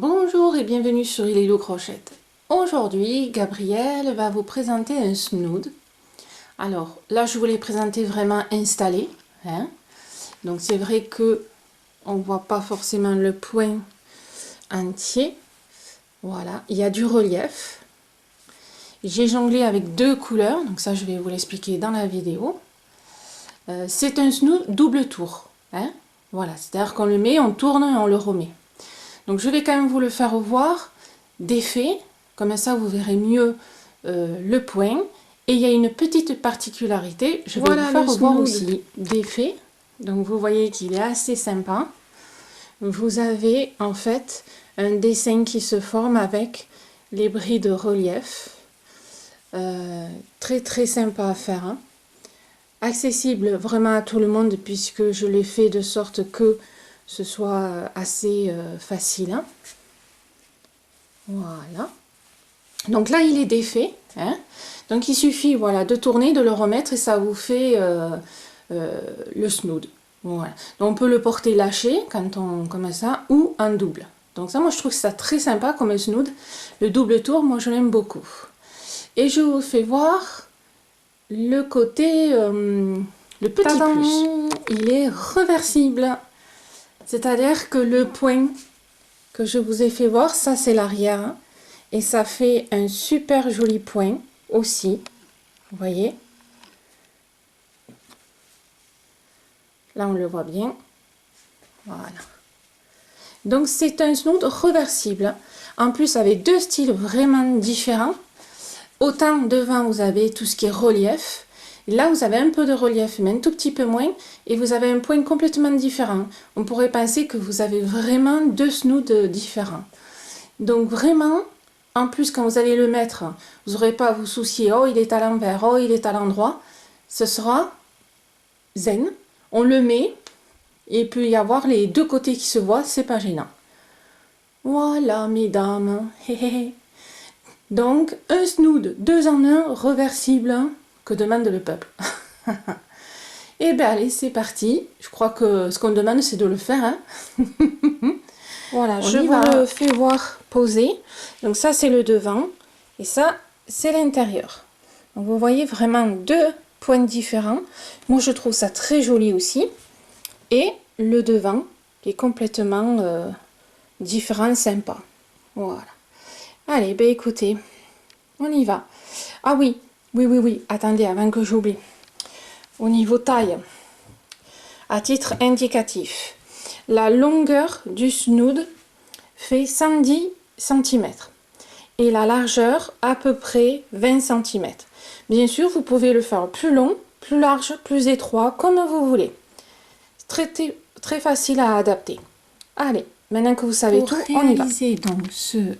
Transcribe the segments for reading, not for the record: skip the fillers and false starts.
Bonjour et bienvenue sur Lilo Crochette. Aujourd'hui, Gabrielle va vous présenter un snood. Alors là, je vous l'ai présenté vraiment installé, hein. Donc c'est vrai que on voit pas forcément le point entier. Voilà, il y a du relief. J'ai jonglé avec deux couleurs, donc ça je vais vous l'expliquer dans la vidéo. C'est un snood double tour, hein. Voilà, c'est-à-dire qu'on le met, on tourne et on le remet. Donc je vais quand même vous le faire voir d'effet, comme ça vous verrez mieux le point. Et il y a une petite particularité, je vais vous faire voir aussi d'effet. Donc vous voyez qu'il est assez sympa. Vous avez en fait un dessin qui se forme avec les bris de relief. Très très sympa à faire, hein. Accessible vraiment à tout le monde puisque je l'ai fait de sorte que ce soit assez facile, hein. Voilà. Donc là, il est défait, hein. Donc il suffit, voilà, de tourner, de le remettre et ça vous fait le snood. Voilà. Donc on peut le porter lâché quand on comme ça ou en double. Donc ça, moi je trouve ça très sympa comme un snood. Le double tour, moi je l'aime beaucoup. Et je vous fais voir le côté, le petit plus. Il est reversible. C'est-à-dire que le point que je vous ai fait voir, ça c'est l'arrière, hein, et ça fait un super joli point aussi, vous voyez. Là on le voit bien, voilà. Donc c'est un snood reversible, en plus avec deux styles vraiment différents. Autant devant vous avez tout ce qui est relief, là vous avez un peu de relief mais un tout petit peu moins, et vous avez un point complètement différent. On pourrait penser que vous avez vraiment deux snoods différents. Donc vraiment, en plus quand vous allez le mettre, vous n'aurez pas à vous soucier, oh il est à l'envers, oh il est à l'endroit. Ce sera zen, on le met, et il peut y avoir les deux côtés qui se voient, c'est pas gênant. Voilà mesdames, donc un snood 2 en 1 reversible, que demande le peuple. Et bien allez, c'est parti, je crois que ce qu'on demande c'est de le faire, hein. Voilà, je vous le fais voir poser. Donc ça c'est le devant et ça c'est l'intérieur. Donc vous voyez vraiment deux points différents. Moi je trouve ça très joli aussi. Et le devant qui est complètement différent, sympa. Voilà. Allez, ben écoutez, on y va. Ah oui, oui, attendez avant que j'oublie. Au niveau taille, à titre indicatif, la longueur du snood fait 110 cm et la largeur à peu près 20 cm. Bien sûr, vous pouvez le faire plus long, plus large, plus étroit, comme vous voulez. C'est très facile à adapter. Allez, maintenant que vous savez tout, on y va. Pour réaliser donc ce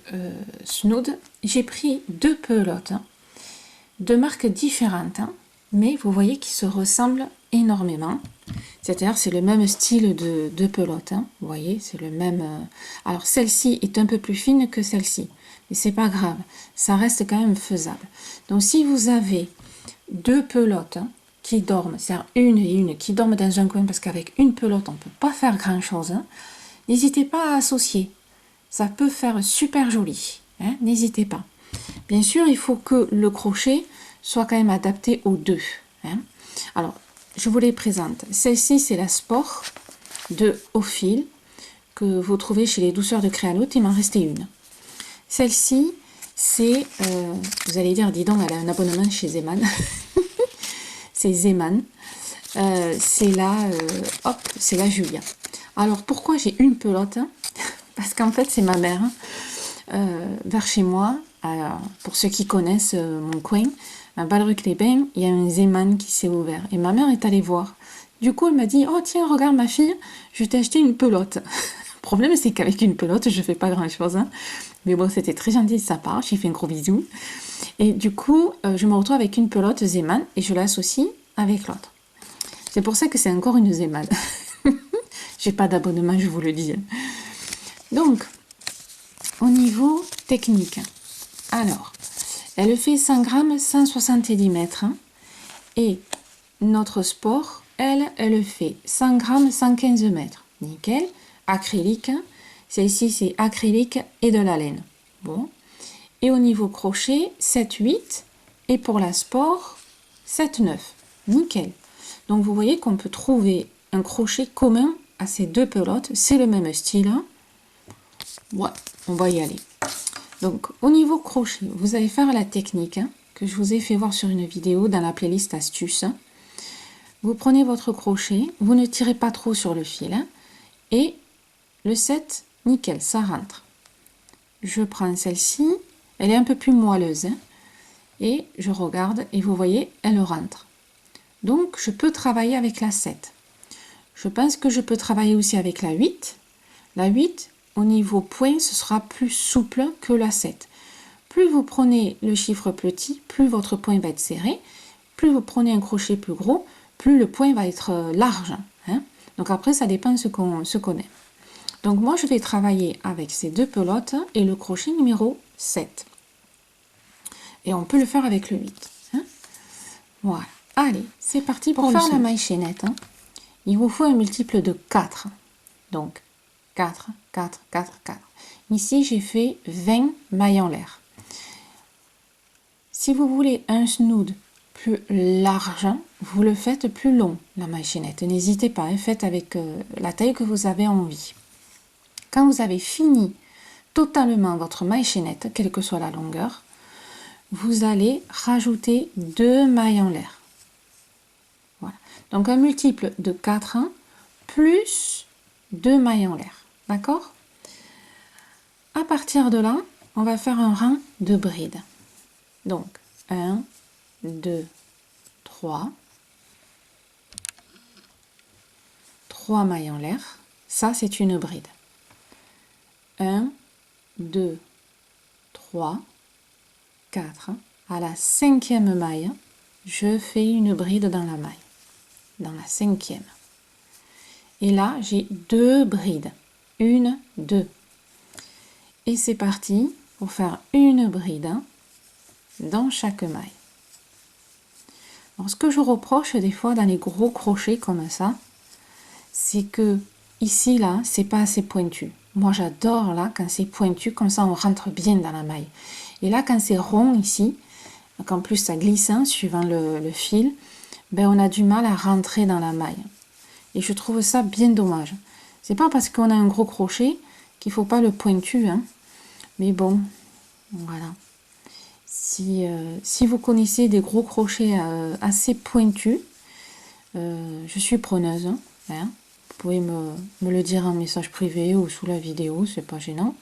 snood, j'ai pris deux pelotes, de marques différentes, hein, mais vous voyez qu'ils se ressemblent énormément. C'est-à-dire c'est le même style de pelote, hein. Vous voyez, c'est le même. Alors celle-ci est un peu plus fine que celle-ci, mais c'est pas grave, ça reste quand même faisable. Donc si vous avez deux pelotes, hein, qui dorment, c'est-à-dire une et une qui dorment dans un coin, parce qu'avec une pelote on peut pas faire grand-chose, hein, n'hésitez pas à associer, ça peut faire super joli, hein, n'hésitez pas. Bien sûr, il faut que le crochet soit quand même adapté aux deux, hein. Alors je vous les présente. Celle-ci, c'est la Sport de Au Fil que vous trouvez chez les Douceurs de Créalote. Il m'en restait une. Celle-ci, c'est, vous allez dire, dis donc, elle a un abonnement chez Zeman. C'est Zeman. C'est la Julia. Alors, pourquoi j'ai une pelote, hein? Parce qu'en fait, c'est ma mère, hein, vers chez moi. Pour ceux qui connaissent mon coin, à Balruc-les-Bains, il y a un Zeman qui s'est ouvert. Et ma mère est allée voir. Du coup, elle m'a dit, oh tiens, regarde ma fille, je t'ai acheté une pelote. Le problème, c'est qu'avec une pelote, je fais pas grand-chose, hein. Mais bon, c'était très gentil de sa part, j'ai fait un gros bisou. Et du coup, je me retrouve avec une pelote Zeman et je l'associe avec l'autre. C'est pour ça que c'est encore une Zeman. J'ai pas d'abonnement, je vous le dis. Donc, au niveau technique, alors, elle fait 100 grammes, 170 mètres. Hein, et notre Sport, elle fait 100 grammes, 115 mètres. Nickel. Acrylique. Celle-ci, c'est acrylique et de la laine. Bon. Et au niveau crochet, 7-8. Et pour la sport, 7-9. Nickel. Donc, vous voyez qu'on peut trouver un crochet commun à ces deux pelotes. C'est le même style. Hein. Ouais, on va y aller. Donc, au niveau crochet, vous allez faire la technique hein, que je vous ai fait voir sur une vidéo dans la playlist astuces. Vous prenez votre crochet, vous ne tirez pas trop sur le fil. Hein, et le 7, nickel, ça rentre. Je prends celle-ci, elle est un peu plus moelleuse. Hein, et je regarde et vous voyez, elle rentre. Donc, je peux travailler avec la 7. Je pense que je peux travailler aussi avec la 8. La 8, au niveau point, ce sera plus souple que la 7. Plus vous prenez le chiffre petit, plus votre point va être serré. Plus vous prenez un crochet plus gros, plus le point va être large. Hein. Donc après, ça dépend de ce qu'on aime. Donc moi, je vais travailler avec ces deux pelotes et le crochet numéro 7. Et on peut le faire avec le 8. Hein. Voilà. Allez, c'est parti pour faire la maille chaînette. Hein. Il vous faut un multiple de 4. Donc, 4, 4, 4, 4. Ici, j'ai fait 20 mailles en l'air. Si vous voulez un snood plus large, vous le faites plus long, la maille chaînette. N'hésitez pas, hein, faites avec la taille que vous avez envie. Quand vous avez fini totalement votre maille chaînette, quelle que soit la longueur, vous allez rajouter 2 mailles en l'air. Voilà. Donc un multiple de 4 plus 2 mailles en l'air. D'accord? À partir de là, on va faire un rang de brides. Donc 1, 2, 3. 3 mailles en l'air. Ça, c'est une bride. 1, 2, 3, 4. À la 5e maille, je fais une bride dans la maille. Dans la 5e. Et là, j'ai 2 brides. 1, 2. Et c'est parti pour faire une bride dans chaque maille. Alors, ce que je reproche des fois dans les gros crochets comme ça, c'est que ici, là, c'est pas assez pointu. Moi, j'adore là quand c'est pointu, comme ça on rentre bien dans la maille. Et là, quand c'est rond ici, qu'en plus ça glisse suivant le fil, ben on a du mal à rentrer dans la maille. Et je trouve ça bien dommage. C'est pas parce qu'on a un gros crochet qu'il faut pas le pointu, hein. Mais bon, voilà. Si vous connaissez des gros crochets assez pointus, je suis preneuse. Hein. Vous pouvez me le dire en message privé ou sous la vidéo, c'est pas gênant.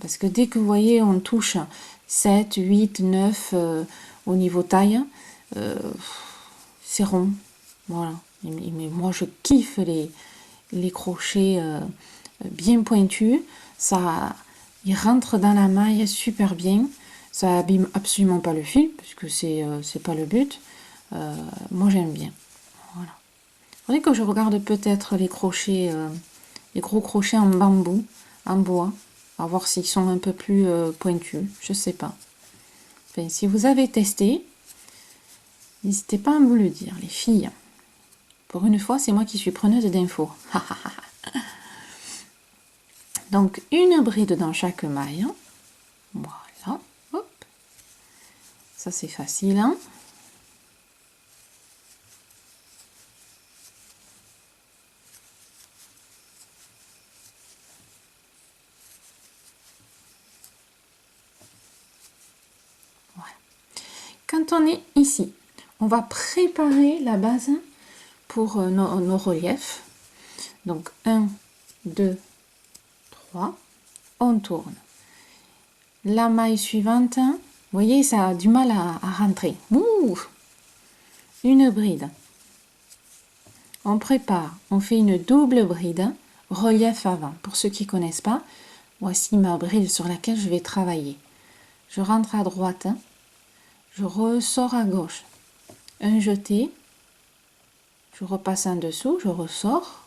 Parce que dès que vous voyez, on touche 7, 8, 9 au niveau taille, c'est rond. Voilà. Mais moi, je kiffe les crochets bien pointus. Ça, il rentre dans la maille super bien. Ça abîme absolument pas le fil, puisque c'est pas le but. Moi, j'aime bien. Voilà. Il faudrait que je regarde peut-être les crochets, les gros crochets en bambou, en bois, à voir s'ils sont un peu plus pointus. Je sais pas. Enfin, si vous avez testé, n'hésitez pas à me le dire, les filles. Pour une fois, c'est moi qui suis preneuse d'infos. Donc, une bride dans chaque maille. Voilà. Hop. Ça, c'est facile. Hein. Voilà. Quand on est ici, on va préparer la base pour nos reliefs. Donc, 1, 2, 3, on tourne. La maille suivante, vous voyez, ça a du mal à rentrer. Ouh, une bride. On prépare, on fait une double bride, relief avant. Pour ceux qui ne connaissent pas, voici ma bride sur laquelle je vais travailler. Je rentre à droite, je ressors à gauche. Un jeté, je repasse en dessous, je ressors.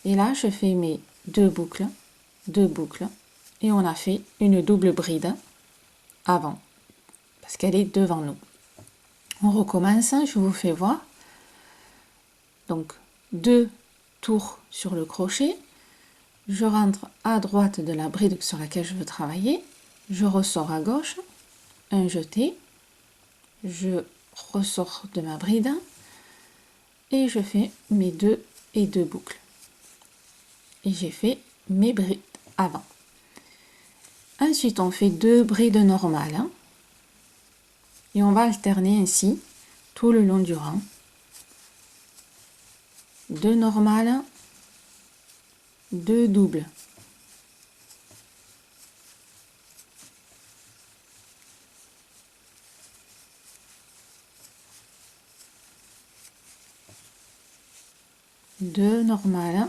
Et là, je fais mes deux boucles, et on a fait une double bride avant, parce qu'elle est devant nous. On recommence, je vous fais voir. Donc, 2 tours sur le crochet, je rentre à droite de la bride sur laquelle je veux travailler, je ressors à gauche, un jeté, je ressors de ma bride et je fais mes 2 et 2 boucles. Et j'ai fait mes brides avant. Ensuite, on fait 2 brides normales hein, et on va alterner ainsi tout le long du rang. 2 normales, 2 doubles. Deux normales,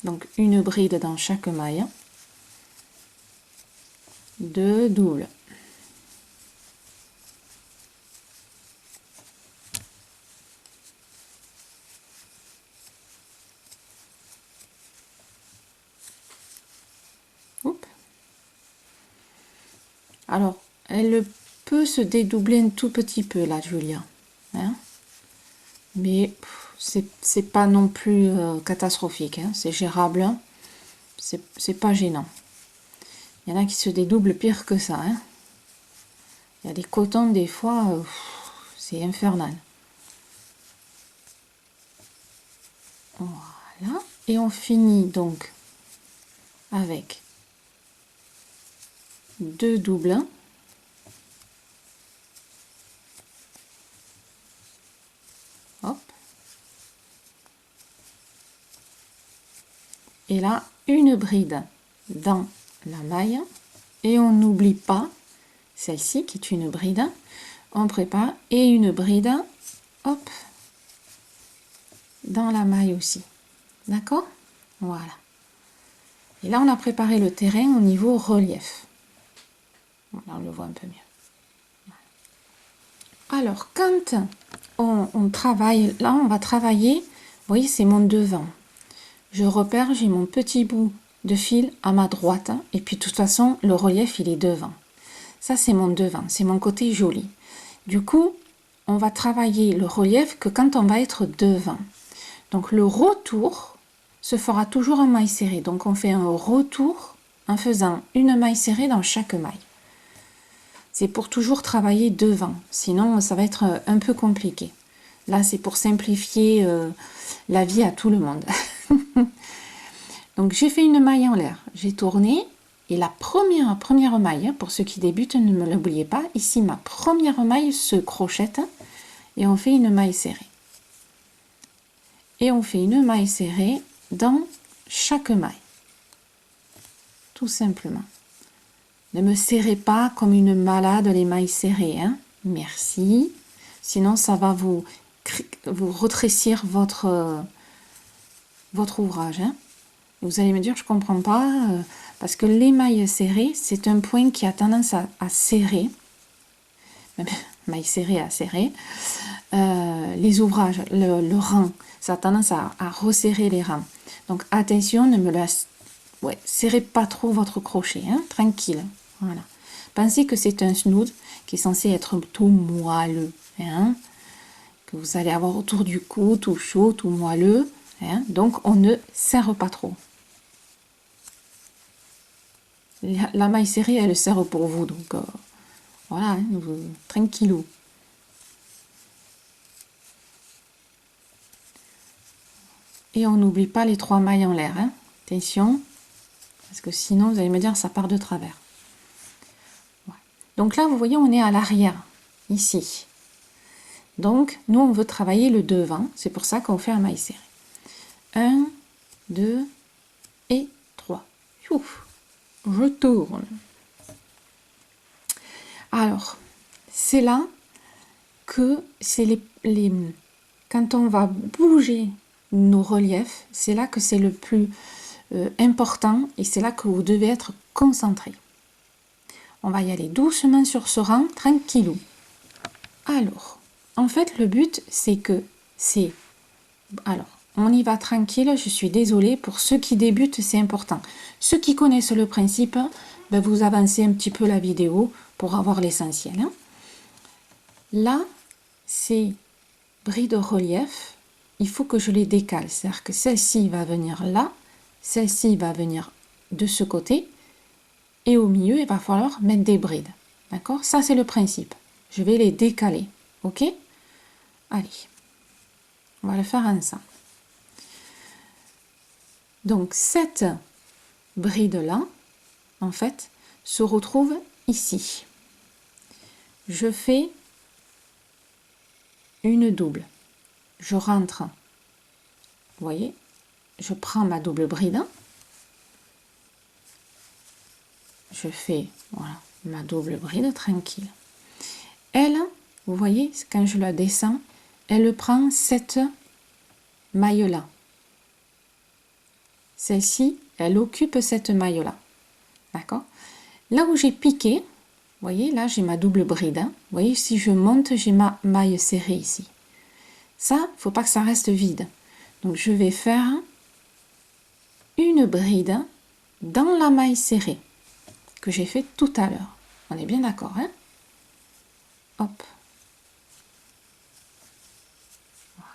donc une bride dans chaque maille, 2 doubles. Oups. Alors, elle peut se dédoubler un tout petit peu là, Julia, hein, mais c'est pas non plus catastrophique, hein, c'est gérable, hein, c'est pas gênant. Il y en a qui se dédoublent pire que ça, hein. Il y a des cotons des fois, c'est infernal. Voilà, et on finit donc avec 2 doubles. Hop. Et là, une bride dans la maille. Et on n'oublie pas celle-ci qui est une bride. On prépare et une bride, hop, dans la maille aussi. D'accord? Voilà. Et là, on a préparé le terrain au niveau relief. Voilà, on le voit un peu mieux. Alors, quand on travaille, là, on va travailler, vous voyez, c'est mon devant. Je repère, j'ai mon petit bout de fil à ma droite, et puis de toute façon, le relief, il est devant. Ça, c'est mon devant, c'est mon côté joli. Du coup, on va travailler le relief que quand on va être devant. Donc, le retour se fera toujours en maille serrée. Donc, on fait un retour en faisant une maille serrée dans chaque maille. C'est pour toujours travailler devant, sinon ça va être un peu compliqué. Là, c'est pour simplifier la vie à tout le monde. Donc, j'ai fait une maille en l'air, j'ai tourné, et la première maille, pour ceux qui débutent, ne me l'oubliez pas, ici, ma première maille se crochette, et on fait une maille serrée. Et on fait une maille serrée dans chaque maille. Tout simplement. Ne me serrez pas comme une malade les mailles serrées, hein. Merci. Sinon, ça va vous retrécir votre ouvrage, hein. Vous allez me dire, je comprends pas, parce que les mailles serrées, c'est un point qui a tendance à serrer, mailles serrées à serrer, les ouvrages, le rang, ça a tendance à resserrer les rangs. Donc attention, ne me serrez pas trop votre crochet, hein, tranquille. Voilà. Pensez que c'est un snood qui est censé être tout moelleux, hein, que vous allez avoir autour du cou, tout chaud, tout moelleux, hein, donc on ne serre pas trop. La maille serrée, elle serre pour vous, donc voilà, hein, tranquillou. Et on n'oublie pas les 3 mailles en l'air, hein. Attention, parce que sinon vous allez me dire ça part de travers. Ouais. Donc là, vous voyez, on est à l'arrière, ici. Donc, nous, on veut travailler le devant, c'est pour ça qu'on fait un maille serré. 1, 2 et 3. Ouf, je tourne. Alors, c'est là que c'est quand on va bouger nos reliefs, c'est là que c'est le plus important et c'est là que vous devez être concentré. On va y aller doucement sur ce rang, tranquillou. Alors, en fait, le but, c'est que alors, on y va tranquille, je suis désolée, pour ceux qui débutent, c'est important. Ceux qui connaissent le principe, ben, vous avancez un petit peu la vidéo pour avoir l'essentiel, hein. Là, c'est bride relief, il faut que je les décale, c'est-à-dire que celle-ci va venir là, celle-ci va venir de ce côté et au milieu, il va falloir mettre des brides. D'accord? Ça, c'est le principe. Je vais les décaler. Ok? Allez, on va le faire ensemble. Donc, cette bride-là, en fait, se retrouve ici. Je fais une double. Je rentre. Vous voyez? Je prends ma double bride. Je fais, voilà, ma double bride tranquille. Elle, vous voyez, quand je la descends, elle prend cette maille-là. Celle-ci, elle occupe cette maille-là. D'accord? Là où j'ai piqué, vous voyez, là j'ai ma double bride. Vous voyez, si je monte, j'ai ma maille serrée ici. Ça, il ne faut pas que ça reste vide. Donc je vais faire une bride dans la maille serrée que j'ai fait tout à l'heure. On est bien d'accord, hein? Hop. Voilà.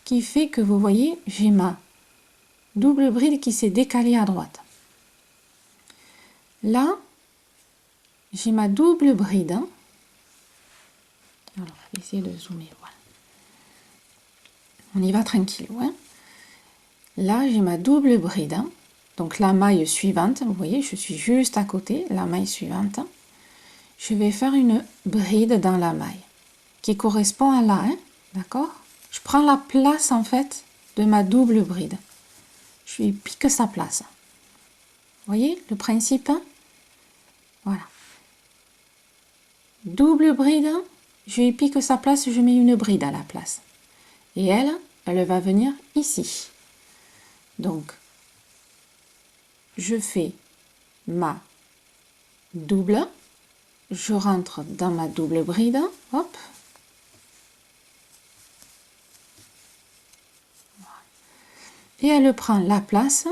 Qui fait que vous voyez, j'ai ma double bride qui s'est décalée à droite. Là, j'ai ma double bride. Alors, je vais essayer de zoomer. Voilà. On y va tranquille. Hein? Là, j'ai ma double bride. Donc, la maille suivante, vous voyez, je suis juste à côté, la maille suivante. Je vais faire une bride dans la maille qui correspond à là. Hein? D'accord? Je prends la place, en fait, de ma double bride. Je lui pique sa place. Vous voyez le principe? Voilà. Double bride, je lui pique sa place, je mets une bride à la place. Et elle, elle va venir ici. Donc, je fais ma double, je rentre dans ma double bride, hop. Et elle prend la place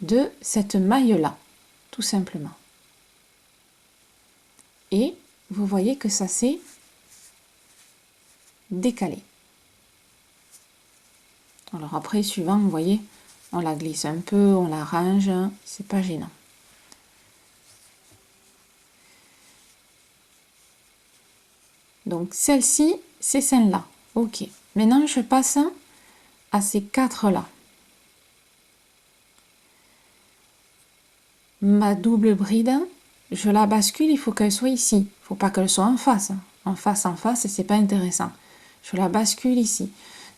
de cette maille-là, tout simplement. Et vous voyez que ça s'est décalé. Alors après, suivant, vous voyez, on la glisse un peu, on la range, c'est pas gênant. Donc celle-ci, c'est celle-là. Ok. Maintenant, je passe à ces quatre-là. Ma double bride, je la bascule, il faut qu'elle soit ici. Il ne faut pas qu'elle soit en face. En face, c'est pas intéressant. Je la bascule ici.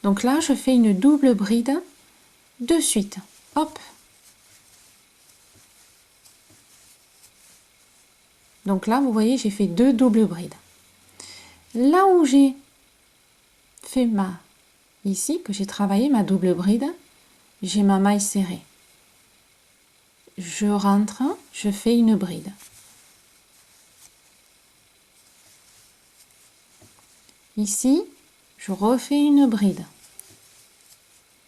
Donc là, je fais une double bride de suite. Hop. Donc là, vous voyez, j'ai fait deux doubles brides. Là où j'ai fait ici, que j'ai travaillé ma double bride, j'ai ma maille serrée. Je rentre, je fais une bride. Ici, je refais une bride.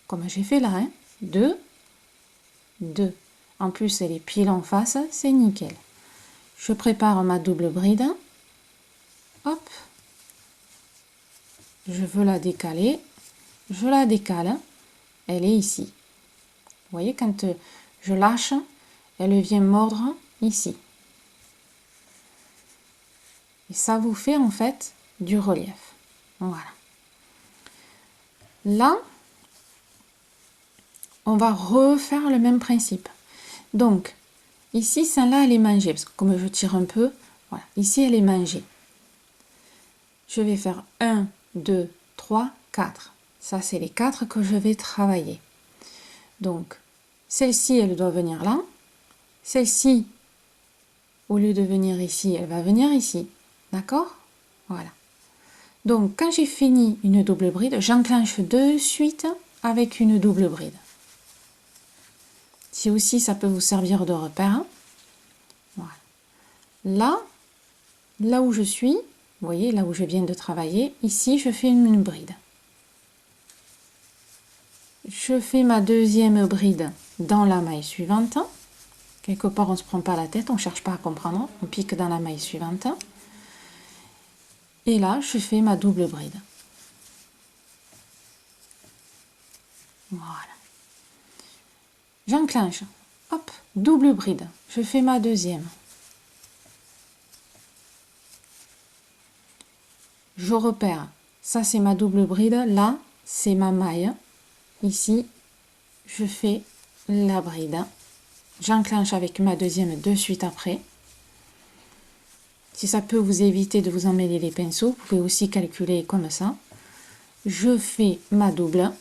Comme j'ai fait là, hein. 2, 2. En plus, elle est pile en face, c'est nickel. Je prépare ma double bride. Hop. Je veux la décaler. Je la décale. Elle est ici. Vous voyez, quand je lâche, elle vient mordre ici. Et ça vous fait en fait du relief. Voilà. Là, on va refaire le même principe. Donc, ici, celle-là, elle est mangée. Parce que comme je tire un peu, voilà. Ici, elle est mangée. Je vais faire 1, 2, 3, 4. Ça, c'est les 4 que je vais travailler. Donc, celle-ci, elle doit venir là. Celle-ci, au lieu de venir ici, elle va venir ici. D'accord? Voilà. Donc, quand j'ai fini une double bride, j'enclenche de suite avec une double bride. Si aussi, ça peut vous servir de repère. Voilà. Là où je suis, vous voyez, là où je viens de travailler, ici, je fais une bride. Je fais ma deuxième bride dans la maille suivante. Quelque part, on ne se prend pas la tête, on ne cherche pas à comprendre. On pique dans la maille suivante. Et là, je fais ma double bride. Voilà. J'enclenche. Hop, double bride. Je fais ma deuxième. Je repère. Ça, c'est ma double bride. Là, c'est ma maille. Ici, je fais la bride. J'enclenche avec ma deuxième de suite après. Si ça peut vous éviter de vous emmêler les pinceaux, vous pouvez aussi calculer comme ça. Je fais ma double.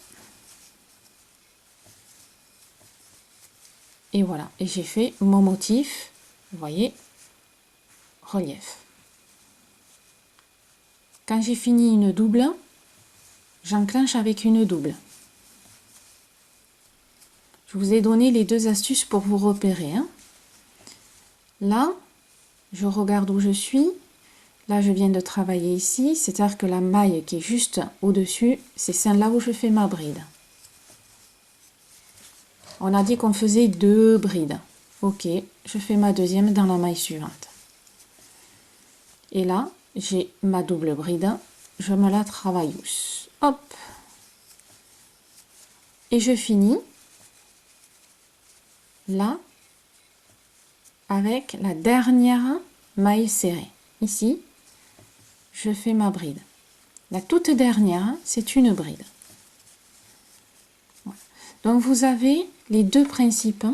Et voilà. Et j'ai fait mon motif. Vous voyez, relief. Quand j'ai fini une double, j'enclenche avec une double. Je vous ai donné les deux astuces pour vous repérer. Hein. Là, je regarde où je suis. Là, je viens de travailler ici. C'est-à-dire que la maille qui est juste au-dessus, c'est celle-là où je fais ma bride. On a dit qu'on faisait 2 brides. Ok, je fais ma deuxième dans la maille suivante. Et là, j'ai ma double bride. Je me la travaille. Hop. Et je finis là avec la dernière maille serrée. Ici, je fais ma bride. La toute dernière, c'est une bride. Voilà. Donc, vous avez les deux principes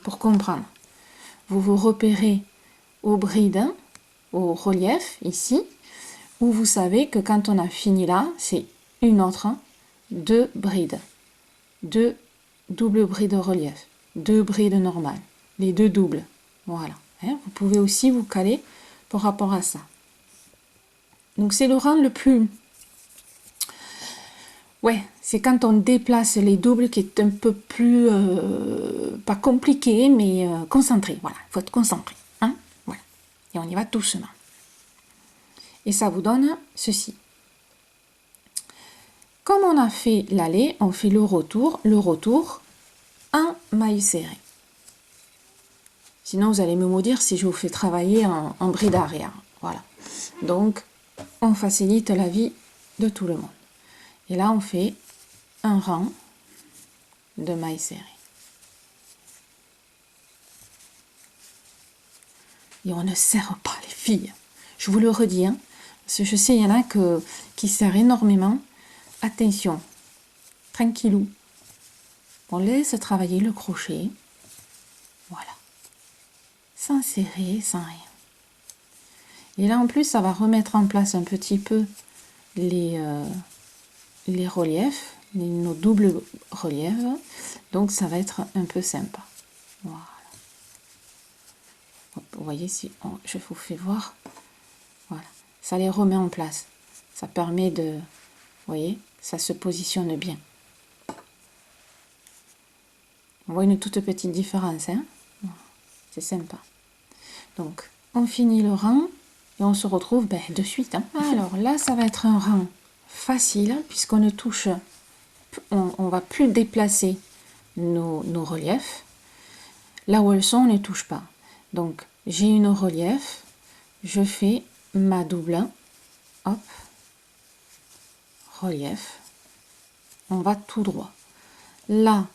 pour comprendre. Vous vous repérez aux brides, au relief, ici, où vous savez que quand on a fini là, c'est une autre, 2 brides. 2 doubles brides relief. 2 brides normales. Les 2 doubles. Voilà. Hein, vous pouvez aussi vous caler par rapport à ça. Donc, c'est le rang le plus... Ouais, c'est quand on déplace les doubles qui est un peu plus... pas compliqué, mais concentré. Voilà, il faut être concentré. Hein, voilà. Et on y va doucement. Et ça vous donne ceci. Comme on a fait l'aller, on fait le retour en maille serrée. Sinon, vous allez me maudire si je vous fais travailler en bride arrière. Voilà. Donc, on facilite la vie de tout le monde. Et là, on fait un rang de mailles serrées. Et on ne serre pas les filles. Je vous le redis, hein, parce que je sais, il y en a qui serrent énormément. Attention, tranquillou. On laisse travailler le crochet. Voilà. Sans serrer, sans rien. Et là, en plus, ça va remettre en place un petit peu les reliefs, nos doubles reliefs. Donc, ça va être un peu sympa. Voilà. Vous voyez, si je vous fais voir, voilà, ça les remet en place. Ça permet de, vous voyez, ça se positionne bien. On voit une toute petite différence, hein. C'est sympa. Donc, on finit le rang et on se retrouve de suite. Hein. Alors là, ça va être un rang facile puisqu'on ne touche, on va plus déplacer nos reliefs. Là où elles sont, on ne les touche pas. Donc, j'ai une relief, je fais ma double, hop, relief, on va tout droit. Là,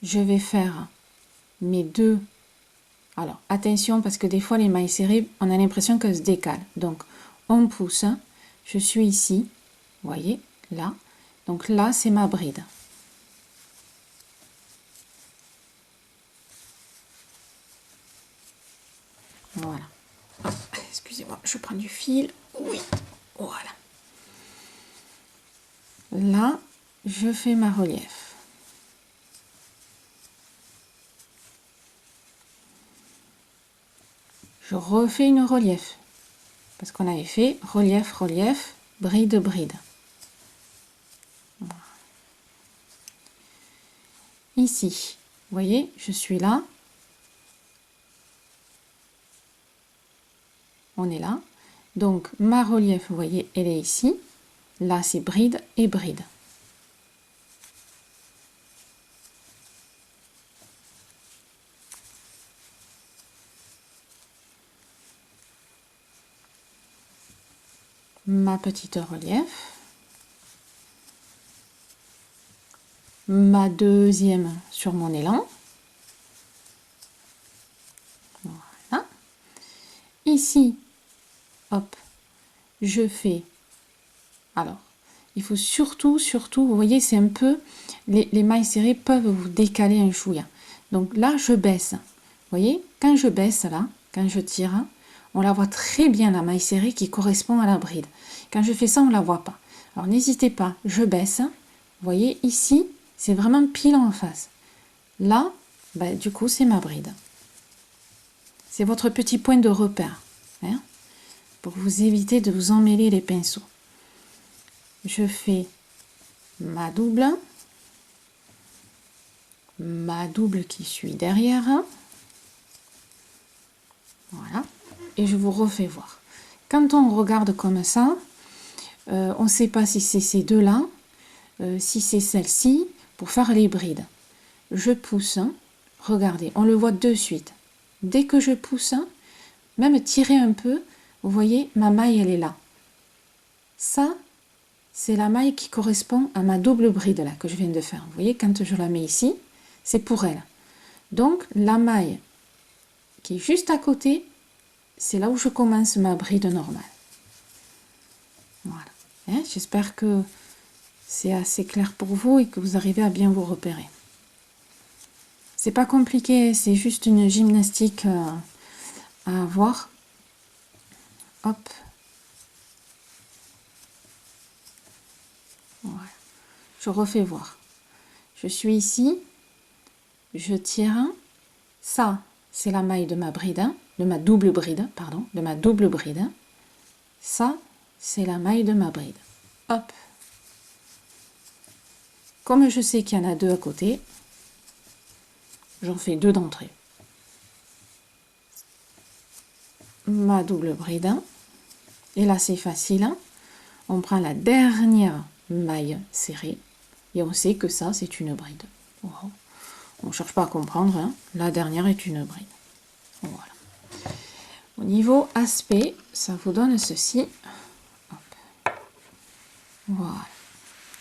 je vais faire mes deux. Alors, attention, parce que des fois, les mailles serrées, on a l'impression qu'elles se décalent. Donc, on pousse, je suis ici, vous voyez, là. Donc là, c'est ma bride. Voilà. Excusez-moi, je prends du fil. Oui, voilà. Là, je fais ma relief. Je refais une relief. Parce qu'on avait fait relief, relief, bride, bride. Voilà. Ici, vous voyez, je suis là. On est là. Donc, ma relief, vous voyez, elle est ici. Là, c'est bride et bride. Ma petite relief. Ma deuxième sur mon élan. ici, hop, je fais, alors, il faut surtout, vous voyez, c'est un peu, les mailles serrées peuvent vous décaler un chouïa. Donc là, je baisse. Vous voyez, quand je baisse là, quand je tire, on la voit très bien la maille serrée qui correspond à la bride. Quand je fais ça, on ne la voit pas. Alors n'hésitez pas, je baisse. Vous voyez, ici, c'est vraiment pile en face. Là, ben, du coup, c'est ma bride. C'est votre petit point de repère, hein, pour vous éviter de vous emmêler les pinceaux. Je fais ma double qui suit derrière. Voilà. Et je vous refais voir. Quand on regarde comme ça, on ne sait pas si c'est ces deux-là, si c'est celle-ci, pour faire les brides. Je pousse, regardez, on le voit de suite. Dès que je pousse, même tirer un peu, vous voyez, ma maille, elle est là. Ça, c'est la maille qui correspond à ma double bride là, que je viens de faire. Vous voyez, quand je la mets ici, c'est pour elle. Donc, la maille qui est juste à côté, c'est là où je commence ma bride normale. Voilà. Hein, j'espère que c'est assez clair pour vous et que vous arrivez à bien vous repérer. C'est pas compliqué, c'est juste une gymnastique à avoir. Hop. Voilà. Je refais voir. Je suis ici, je tire. Ça, c'est la maille de ma bride, de ma double bride, pardon, de ma double bride. Ça, c'est la maille de ma bride. Hop. Comme je sais qu'il y en a deux à côté, j'en fais deux d'entrée. Ma double bride. Et là, c'est facile. On prend la dernière maille serrée et on sait que ça, c'est une bride. Wow. On ne cherche pas à comprendre. Hein. La dernière est une bride. Voilà. Au niveau aspect, ça vous donne ceci. Hop. Voilà.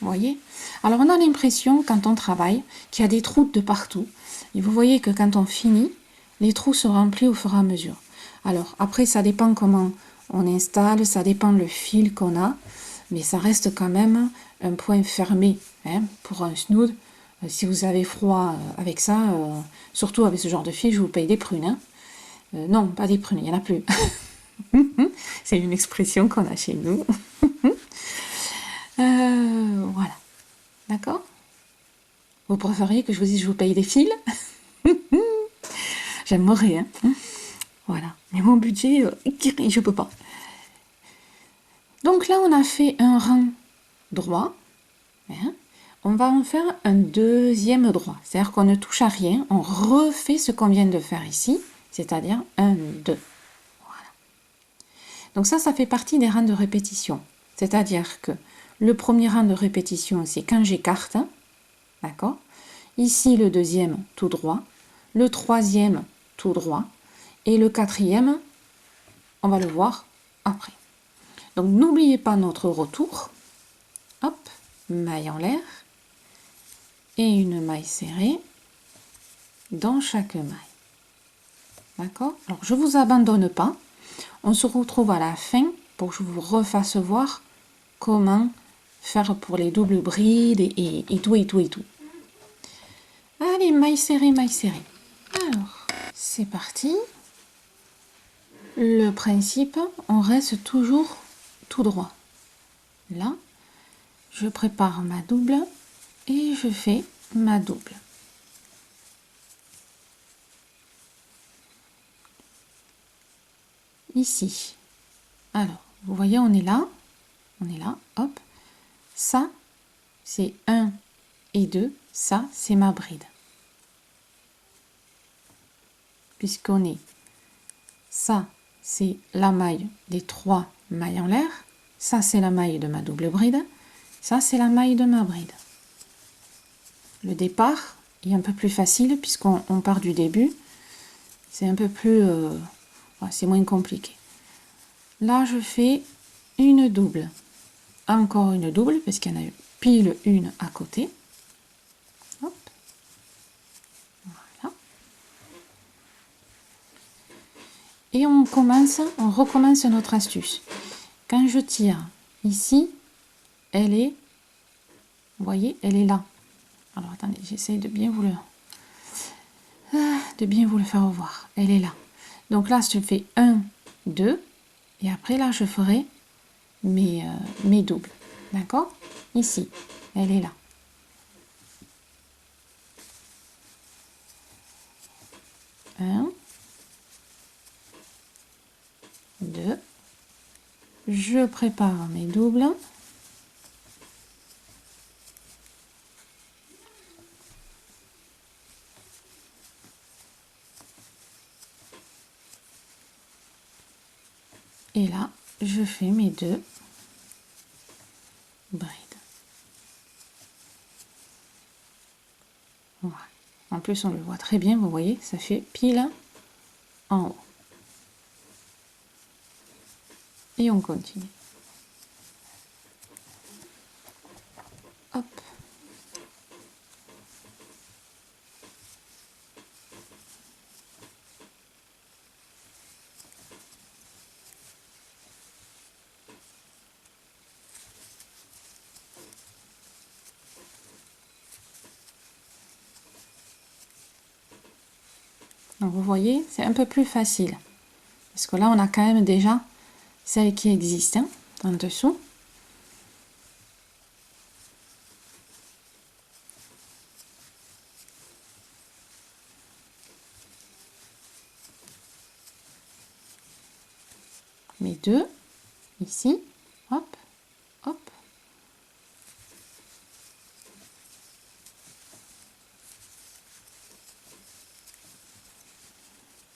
Vous voyez? Alors, on a l'impression, quand on travaille, qu'il y a des trous de partout. Et vous voyez que quand on finit, les trous se remplissent au fur et à mesure. Alors, après, ça dépend comment on installe, ça dépend le fil qu'on a, mais ça reste quand même un point fermé hein, pour un snood. Si vous avez froid avec ça, surtout avec ce genre de fil, je vous paye des prunes. Hein. Non, pas des prunes, il n'y en a plus. C'est une expression qu'on a chez nous. Voilà. D'accord? Vous préfériez que je vous dise je vous paye des fils? J'aimerais, hein. Voilà. Mais mon budget, je peux pas. Donc là, on a fait un rang droit. Hein. On va en faire un deuxième droit. C'est-à-dire qu'on ne touche à rien. On refait ce qu'on vient de faire ici. C'est-à-dire 1, 2. Voilà. Donc ça fait partie des rangs de répétition. C'est-à-dire que le premier rang de répétition, c'est quand j'écarte. D'accord? Ici, le deuxième, tout droit. Le troisième, tout droit. Et le quatrième, on va le voir après. Donc, n'oubliez pas notre retour. Hop, maille en l'air. Et une maille serrée dans chaque maille. D'accord? Alors, je ne vous abandonne pas. On se retrouve à la fin pour que je vous refasse voir comment faire pour les doubles brides et tout, et tout, et tout. Allez, maille serrée, maille serrée. Alors, c'est parti. Le principe, on reste toujours tout droit. Là, je prépare ma double et je fais ma double. Ici. Alors, vous voyez, on est là, hop. Ça, c'est 1 et 2, ça, c'est ma bride. Puisqu'on est, ça, c'est la maille des 3 mailles en l'air. Ça, c'est la maille de ma double bride. Ça, c'est la maille de ma bride. Le départ est un peu plus facile puisqu'on part du début. C'est un peu plus... c'est moins compliqué. Là, je fais une double. Encore une double parce qu'il y en a pile une à côté. Hop. Voilà. Et on recommence notre astuce. Quand je tire ici, elle est, vous voyez, elle est là. Alors attendez, j'essaie de bien vous le faire voir. Elle est là. Donc là, je fais 1, 2, et après là, je ferai mes doubles. D'accord? Ici, elle est là. Un, 2, je prépare mes doubles. Et là, je fais mes 2 brides. Voilà. En plus, on le voit très bien, vous voyez, ça fait pile en haut. Et on continue. Hop. Donc vous voyez, c'est un peu plus facile. Parce que là, on a quand même déjà celle qui existe en dessous. Mes 2, ici, hop, hop.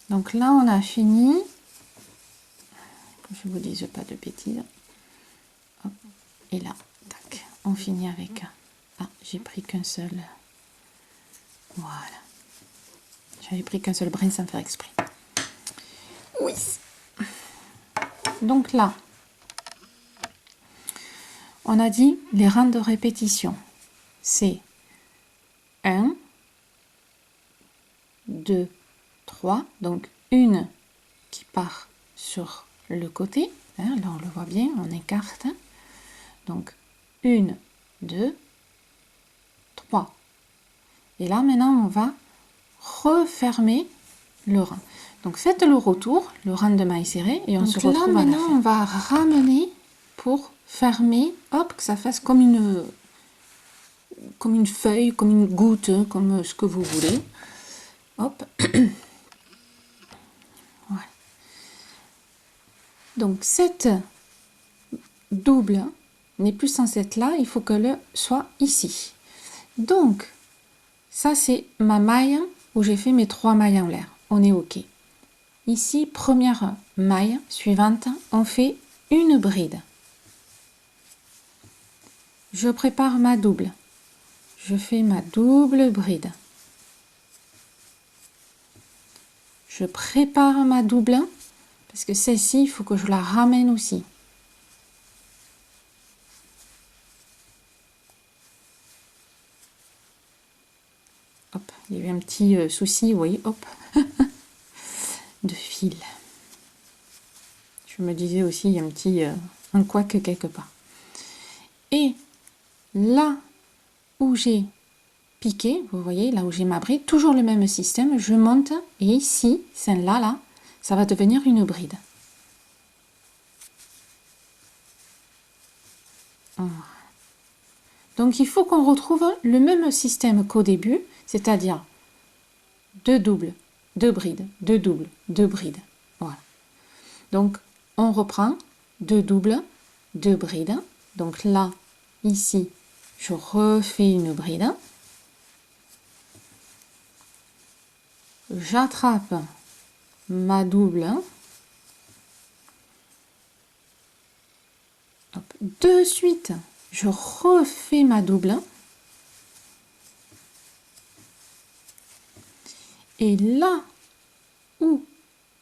Donc là, on a fini. Que je vous dise pas de bêtises. Hop. Et là, tac, on finit avec... Ah, j'ai pris qu'un seul. Voilà. J'avais pris qu'un seul brin sans faire exprès. Oui. Donc là, on a dit les rangs de répétition. C'est 1, 2, 3. Donc une qui part sur le côté. Hein, là, on le voit bien, on écarte. Donc 1, 2, 3. Et là, maintenant, on va refermer le rang. Donc faites le retour, le rang de mailles serrées, et on se retrouve là, maintenant, on va ramener pour fermer, hop, que ça fasse comme une feuille, comme une goutte, comme ce que vous voulez. Hop. Voilà. Donc cette double n'est plus censée être là, il faut qu'elle soit ici. Donc, ça c'est ma maille où j'ai fait mes 3 mailles en l'air. On est OK. Ici, première maille suivante, on fait une bride. Je prépare ma double. Je fais ma double bride. Je prépare ma double, parce que celle-ci, il faut que je la ramène aussi. Hop, il y a eu un petit souci, vous voyez, hop, de fil. Je me disais aussi, il y a un petit un couac quelque part. Et là où j'ai piqué, vous voyez, là où j'ai ma bride, toujours le même système, je monte et ici, celle-là, là, ça va devenir une bride. Voilà. Donc il faut qu'on retrouve le même système qu'au début, c'est-à-dire 2 doubles, 2 brides, 2 doubles, 2 brides. Voilà. Donc on reprend 2 doubles, 2 brides. Donc là, ici, je refais une bride. J'attrape ma double. Hop. De suite, je refais ma double. Et là où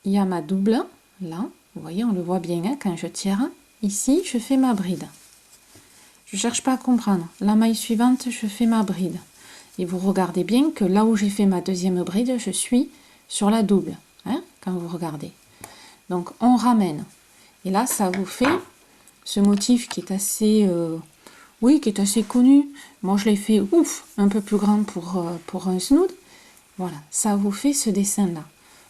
il y a ma double, là, vous voyez, on le voit bien hein, quand je tire. Ici, je fais ma bride. Je ne cherche pas à comprendre. La maille suivante, je fais ma bride. Et vous regardez bien que là où j'ai fait ma deuxième bride, je suis sur la double. Hein, quand vous regardez. Donc, on ramène. Et là, ça vous fait ce motif qui est assez, oui, qui est assez connu. Moi, je l'ai fait, un peu plus grand pour un snood. Voilà, ça vous fait ce dessin-là.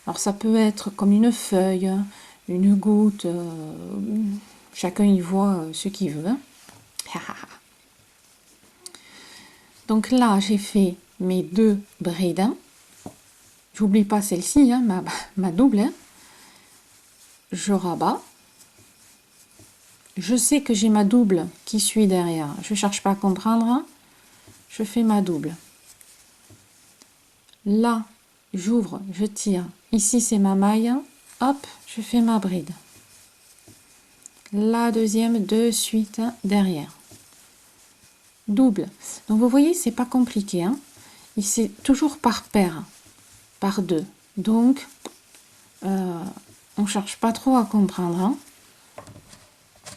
Alors, ça peut être comme une feuille, une goutte. Chacun y voit ce qu'il veut. Hein. Donc là, j'ai fait mes 2 brides. J'oublie pas celle-ci, hein, ma double. Hein. Je rabats. Je sais que j'ai ma double qui suit derrière. Je ne cherche pas à comprendre. Hein. Je fais ma double. Là, j'ouvre, je tire. Ici, c'est ma maille. Hop, je fais ma bride. La deuxième de suite derrière. Double. Donc, vous voyez, c'est pas compliqué. Hein. C'est toujours par paire, par 2. Donc, on cherche pas trop à comprendre. Hein.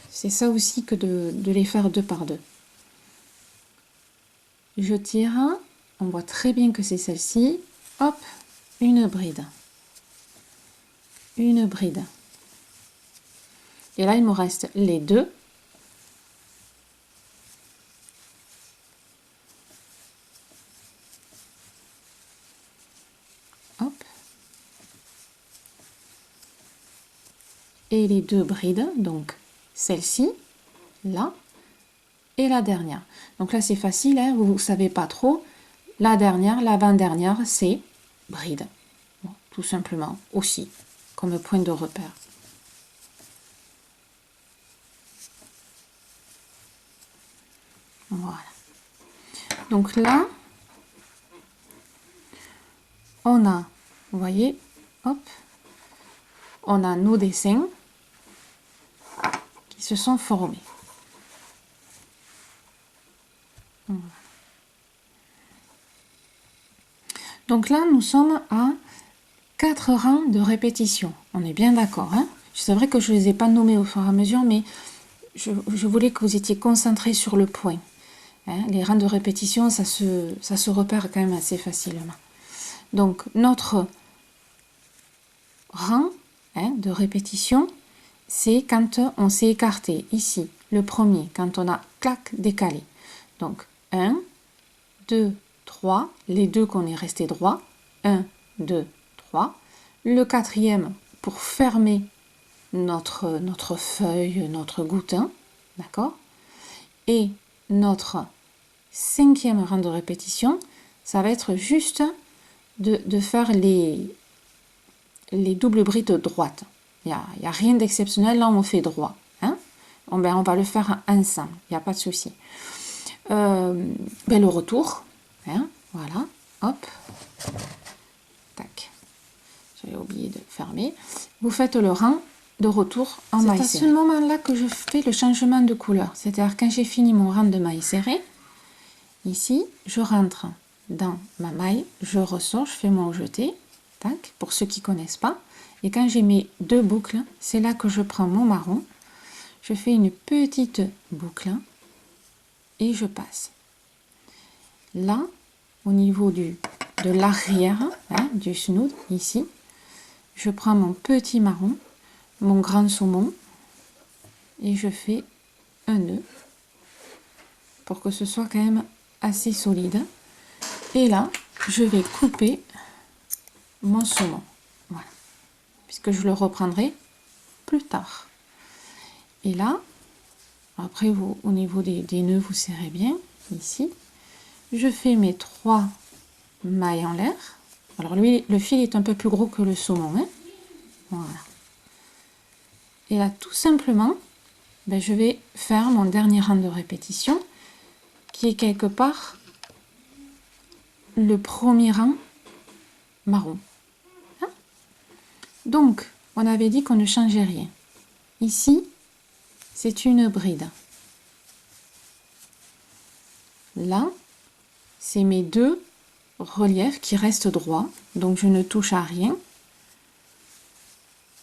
C'est ça aussi que de les faire 2 par 2. Je tire, on voit très bien que c'est celle-ci. Hop, une bride. Une bride. Et là, il me reste les 2. Hop. Et les 2 brides, donc celle-ci, là, et la dernière. Donc là, c'est facile, hein, vous ne savez pas trop. La dernière, l'avant-dernière, c'est bride. Bon, tout simplement, aussi, comme point de repère. Voilà. Donc là, on a, vous voyez, hop, on a nos dessins qui se sont formés. Voilà. Donc là, nous sommes à 4 rangs de répétition. On est bien d'accord. Hein? C'est vrai que je ne les ai pas nommés au fur et à mesure, mais je voulais que vous étiez concentrés sur le point. Hein? Les rangs de répétition, ça se repère quand même assez facilement. Donc, notre rang de répétition, c'est quand on s'est écarté. Ici, le premier, quand on a clac décalé. Donc, 1, 2, 3, les 2 qu'on est resté droit. 1, 2, 3. Le quatrième pour fermer notre feuille, notre goutin. D'accord? Et notre 5e rang de répétition, ça va être juste de faire les doubles brides droites. Il n'y a rien d'exceptionnel, là on fait droit. Hein? On va le faire ensemble, il n'y a pas de souci. Le retour, hein? Voilà, hop, tac. J'avais oublié de fermer. Vous faites le rang de retour en maille serrée. C'est à ce moment-là que je fais le changement de couleur. C'est-à-dire quand j'ai fini mon rang de maille serrée, ici, je rentre dans ma maille, je ressors, je fais mon jeté, tac, pour ceux qui ne connaissent pas. Et quand j'ai mes 2 boucles, c'est là que je prends mon marron, je fais une petite boucle et je passe. Là, au niveau de l'arrière du snood, ici, je prends mon petit marron, mon grand saumon, et je fais un nœud pour que ce soit quand même assez solide. Et là, je vais couper mon saumon, voilà, puisque je le reprendrai plus tard. Et là, après, vous, au niveau des nœuds, vous serrez bien, ici. Je fais mes 3 mailles en l'air. Alors lui, le fil est un peu plus gros que le saumon. Hein, voilà. Et là, tout simplement, je vais faire mon dernier rang de répétition, qui est quelque part le premier rang marron. Hein? Donc, on avait dit qu'on ne changeait rien. Ici, c'est une bride. Là, c'est mes 2 reliefs qui restent droits, donc je ne touche à rien.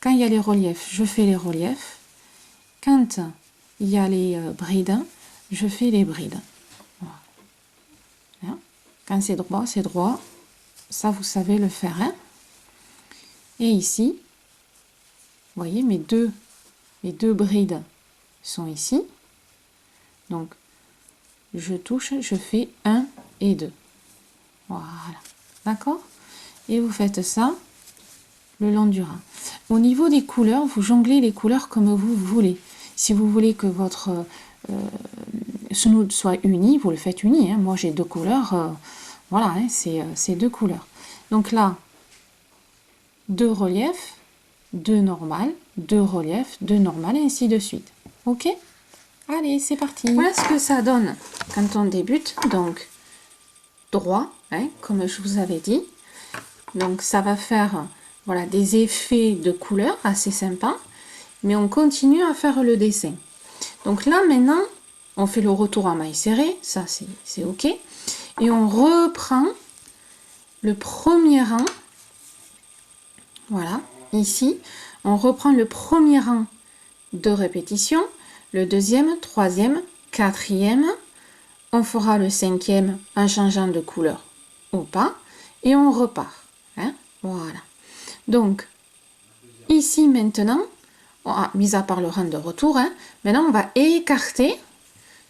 Quand il y a les reliefs, je fais les reliefs. Quand il y a les brides, je fais les brides. Voilà. Quand c'est droit, c'est droit. Ça, vous savez le faire. Hein? Et ici, voyez, mes deux brides sont ici. Donc, je touche, je fais 1 et 2. Voilà. D'accord? Et vous faites ça le long du rein. Au niveau des couleurs, vous jonglez les couleurs comme vous voulez. Si vous voulez que votre snood soit uni, vous le faites uni. Hein. Moi, j'ai 2 couleurs. Voilà, hein, c'est 2 couleurs. Donc là, 2 reliefs, 2 normales, 2 reliefs, 2 normales, et ainsi de suite. Ok? Allez, c'est parti. Voilà ce que ça donne quand on débute. Donc, droit, hein, comme je vous avais dit. Donc, ça va faire voilà, des effets de couleurs assez sympas. Mais on continue à faire le dessin. Donc là, maintenant, on fait le retour en maille serrée. Ça, c'est OK. Et on reprend le premier rang. Voilà, ici. On reprend le premier rang de répétition. Le deuxième, troisième, quatrième. On fera le cinquième en changeant de couleur ou pas. Et on repart. Hein, voilà. Donc, ici maintenant, mis à part le rang de retour, hein, maintenant on va écarter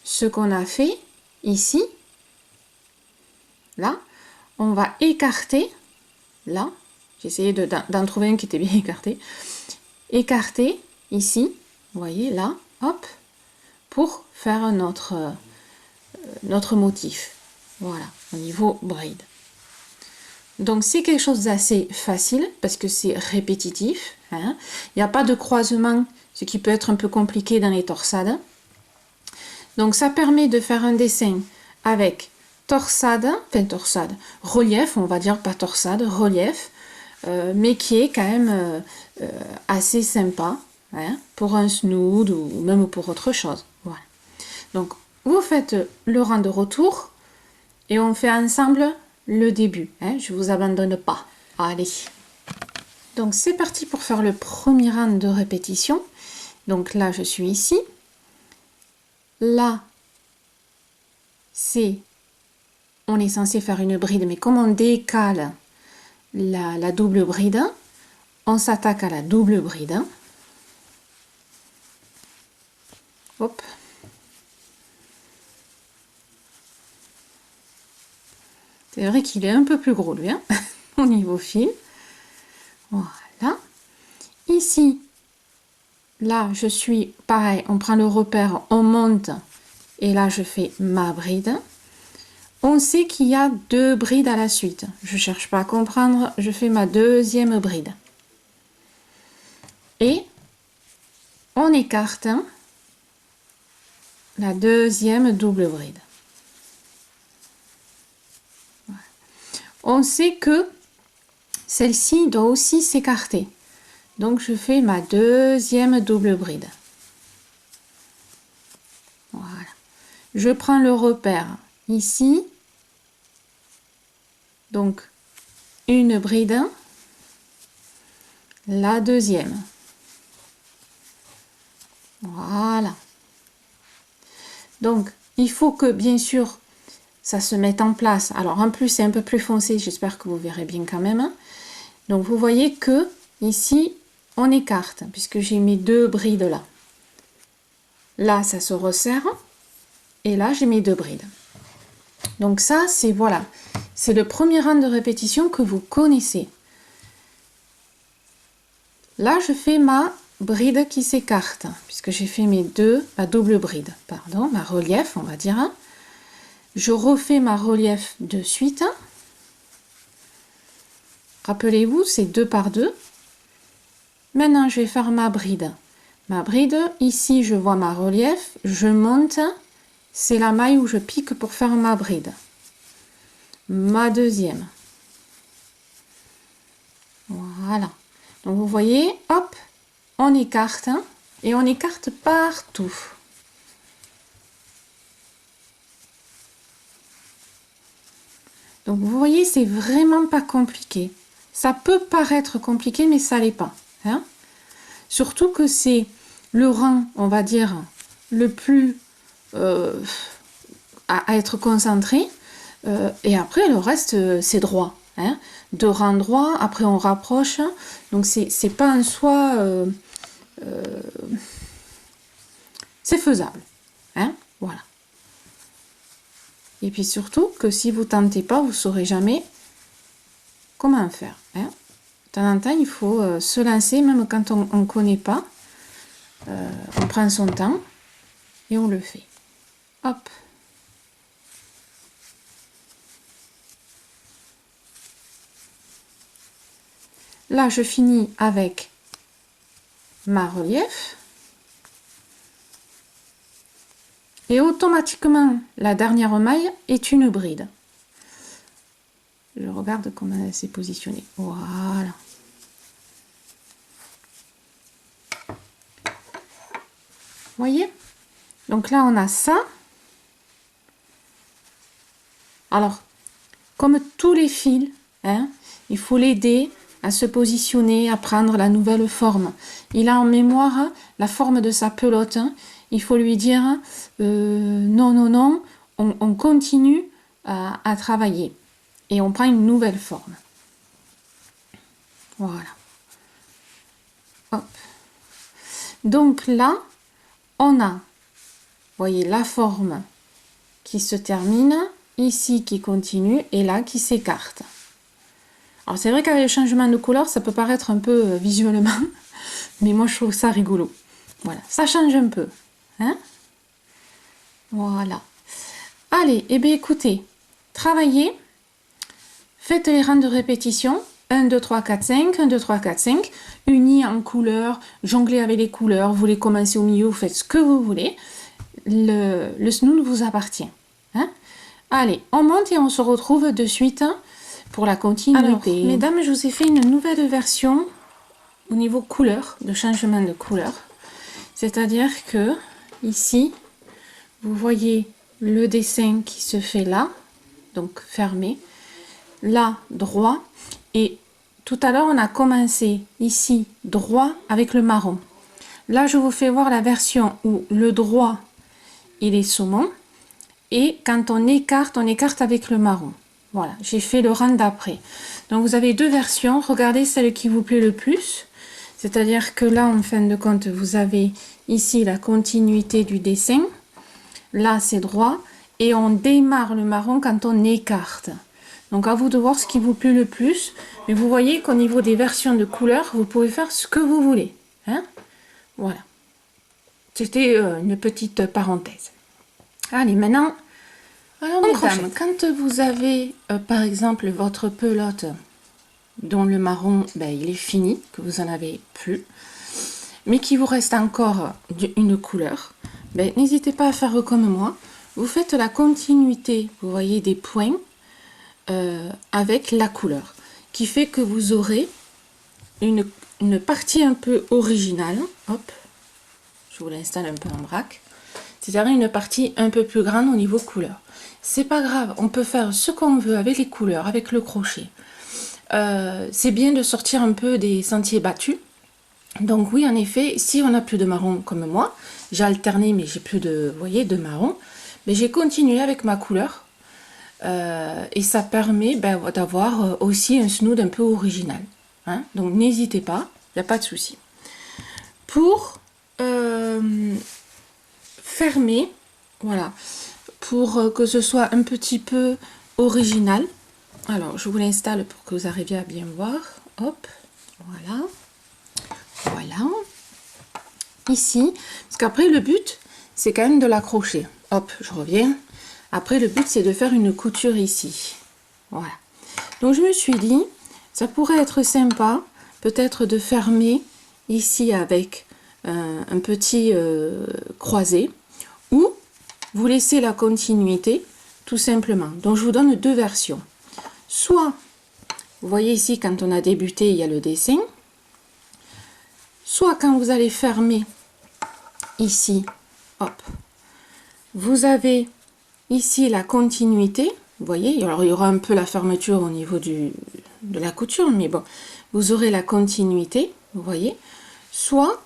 ce qu'on a fait ici. Là, on va écarter, là, j'ai essayé d'en trouver un qui était bien écarté. Écarter ici, vous voyez, là, hop, pour faire notre motif. Voilà, au niveau bride. Donc c'est quelque chose d'assez facile parce que c'est répétitif. Hein. Il n'y a pas de croisement, ce qui peut être un peu compliqué dans les torsades. Donc ça permet de faire un dessin avec torsade, relief, on va dire pas torsade, relief, mais qui est quand même assez sympa hein, pour un snood ou même pour autre chose. Voilà. Donc vous faites le rang de retour et on fait ensemble le début, hein, je vous abandonne pas. Allez. Donc c'est parti pour faire le premier rang de répétition. Donc là je suis ici. Là on est censé faire une bride, mais comme on décale la double bride, on s'attaque à la double bride. Hop. C'est vrai qu'il est un peu plus gros lui, hein, au niveau fil. Voilà. Ici, là, je suis pareil, on prend le repère, on monte, et là, je fais ma bride. On sait qu'il y a 2 brides à la suite. Je cherche pas à comprendre, je fais ma deuxième bride. Et on écarte la deuxième double bride. On sait que celle-ci doit aussi s'écarter. Donc, je fais ma deuxième double bride. Voilà. Je prends le repère ici. Donc, une bride. La deuxième. Voilà. Donc, il faut que, bien sûr, ça se met en place. Alors en plus c'est un peu plus foncé, j'espère que vous verrez bien quand même. Donc vous voyez que ici on écarte puisque j'ai mes 2 brides là. Là ça se resserre et là j'ai mes 2 brides. Donc ça c'est voilà, c'est le premier rang de répétition que vous connaissez. Là je fais ma bride qui s'écarte puisque j'ai fait ma double bride, pardon, ma relief on va dire. Je refais ma relief de suite. Rappelez-vous, c'est 2 par 2. Maintenant, je vais faire ma bride. Ma bride, ici, je vois ma relief. Je monte. C'est la maille où je pique pour faire ma bride. Ma deuxième. Voilà. Donc, vous voyez, hop, on écarte. Et on écarte partout. Donc vous voyez, c'est vraiment pas compliqué. Ça peut paraître compliqué, mais ça l'est pas. Hein. Surtout que c'est le rang, on va dire, le plus à être concentré. Et après, le reste, c'est droit. Hein. De rang droit, après on rapproche. Donc c'est pas en soi c'est faisable. Hein, voilà. Et puis surtout que si vous tentez pas, vous saurez jamais comment faire. Hein. De temps en temps, il faut se lancer, même quand on ne connaît pas. On prend son temps et on le fait. Hop. Là, je finis avec ma relief. Et automatiquement, la dernière maille est une bride. Je regarde comment elle s'est positionnée. Voilà. Vous voyez? Donc là, on a ça. Alors, comme tous les fils, hein, il faut l'aider à se positionner, à prendre la nouvelle forme. Il a en mémoire la forme de sa pelote. Il faut lui dire non, non, non, on continue à travailler. Et on prend une nouvelle forme. Voilà. Hop. Donc là, on a, vous voyez, la forme qui se termine, ici qui continue et là qui s'écarte. Alors c'est vrai qu'avec le changement de couleur, ça peut paraître un peu visuellement, mais moi je trouve ça rigolo. Voilà, ça change un peu. Hein? Voilà. Allez, eh bien écoutez, travaillez, faites les rangs de répétition. 1, 2, 3, 4, 5, 1, 2, 3, 4, 5, unis en couleurs, jonglez avec les couleurs, vous voulez commencer au milieu, vous faites ce que vous voulez. Le snood vous appartient. Hein? Allez, on monte et on se retrouve de suite pour la continuité. Alors, mesdames, je vous ai fait une nouvelle version au niveau couleur, de changement de couleur. C'est-à-dire que ici, vous voyez le dessin qui se fait là, donc fermé, là droit, et tout à l'heure on a commencé ici droit avec le marron. Là je vous fais voir la version où le droit il est saumon, et quand on écarte avec le marron. Voilà, j'ai fait le rang d'après. Donc vous avez deux versions, regardez celle qui vous plaît le plus. C'est-à-dire que là, en fin de compte, vous avez ici la continuité du dessin. Là, c'est droit. Et on démarre le marron quand on écarte. Donc, à vous de voir ce qui vous plaît le plus. Mais vous voyez qu'au niveau des versions de couleurs, vous pouvez faire ce que vous voulez. Hein? Voilà. C'était une petite parenthèse. Allez, maintenant, alors, mesdames, quand vous avez, par exemple, votre pelote dont le marron, ben, il est fini, que vous en avez plus, mais qu'il vous reste encore une couleur, ben, n'hésitez pas à faire comme moi. Vous faites la continuité, vous voyez, des points avec la couleur, qui fait que vous aurez une partie un peu originale. Hop, je vous l'installe un peu en vrac. C'est-à-dire une partie un peu plus grande au niveau couleur. C'est pas grave, on peut faire ce qu'on veut avec les couleurs, avec le crochet. C'est bien de sortir un peu des sentiers battus. Donc oui, en effet, si on n'a plus de marron comme moi, j'ai alterné mais j'ai plus de, vous voyez, de marron, mais j'ai continué avec ma couleur et ça permet d'avoir aussi un snood un peu original. Hein? Donc n'hésitez pas, il n'y a pas de souci. Pour fermer, voilà, pour que ce soit un petit peu original. Alors, je vous l'installe pour que vous arriviez à bien voir. Hop, voilà. Voilà. Ici, parce qu'après, le but, c'est quand même de l'accrocher. Hop, je reviens. Après, le but, c'est de faire une couture ici. Voilà. Donc, je me suis dit, ça pourrait être sympa, peut-être de fermer ici avec un petit croisé, ou vous laissez la continuité, tout simplement. Donc, je vous donne deux versions. Soit, vous voyez ici, quand on a débuté, il y a le dessin. Soit quand vous allez fermer ici, hop, vous avez ici la continuité. Vous voyez, alors il y aura un peu la fermeture au niveau de la couture, mais bon, vous aurez la continuité, vous voyez. Soit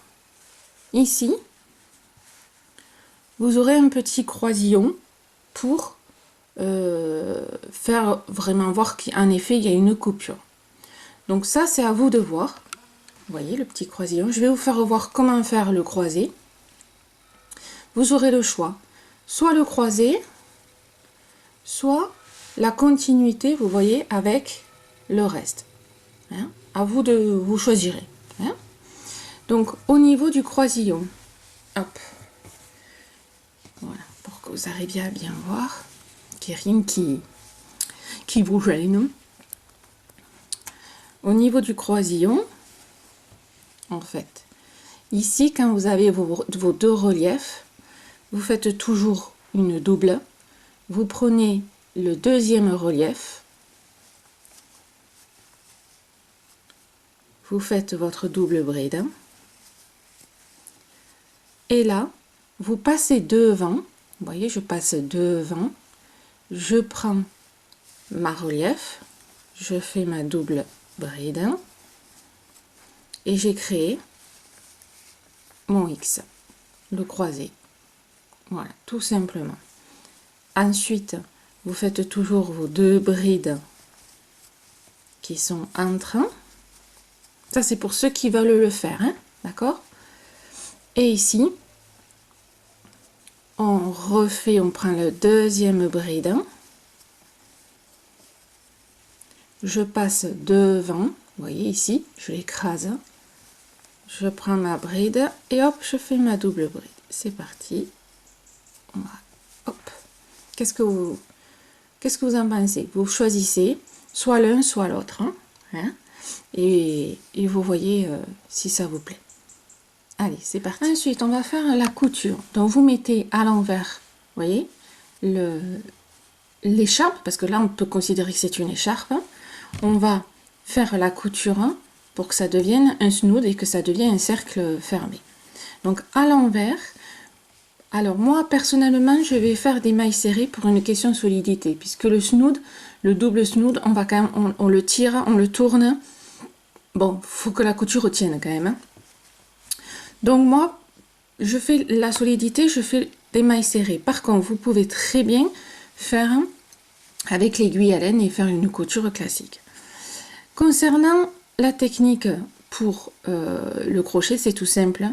ici, vous aurez un petit croisillon pour faire vraiment voir qu'en effet il y a une coupure. Donc ça c'est à vous de voir. Vous voyez le petit croisillon. Je vais vous faire voir comment faire le croisé. vous aurez le choix. Soit le croisé, soit la continuité, vous voyez, avec le reste. Hein? À vous de vous choisirez. Hein? Donc, au niveau du croisillon, hop, voilà, pour que vous arriviez à bien voir, qu'il n'y ait rien qui vous gêne. Au niveau du croisillon, en fait, ici, quand vous avez vos deux reliefs, vous faites toujours une double. Vous prenez le deuxième relief, vous faites votre double bride, et là, vous passez devant, vous voyez, je passe devant, je prends ma relief, je fais ma double bride, et j'ai créé mon X, le croisé. Voilà, tout simplement. Ensuite, vous faites toujours vos deux brides qui sont entre. Ça, c'est pour ceux qui veulent le faire, hein, d'accord? Et ici, on refait, on prend le deuxième bride. Je passe devant, vous voyez ici, je l'écrase. Je prends ma bride et hop, je fais ma double bride. C'est parti. Voilà. Hop. Qu'est-ce que vous en pensez? Vous choisissez soit l'un, soit l'autre. Hein, et vous voyez si ça vous plaît. Allez, c'est parti. Ensuite, on va faire la couture. Donc, vous mettez à l'envers, vous voyez, l'écharpe, parce que là, on peut considérer que c'est une écharpe. On va faire la couture pour que ça devienne un snood et que ça devienne un cercle fermé. Donc, à l'envers, alors moi, personnellement, je vais faire des mailles serrées pour une question de solidité, puisque le snood, le double snood, on va quand même, on le tire, on le tourne. Bon, faut que la couture tienne quand même. Hein. Donc moi, je fais la solidité, je fais des mailles serrées. Par contre, vous pouvez très bien faire avec l'aiguille à laine et faire une couture classique. Concernant la technique pour le crochet, c'est tout simple.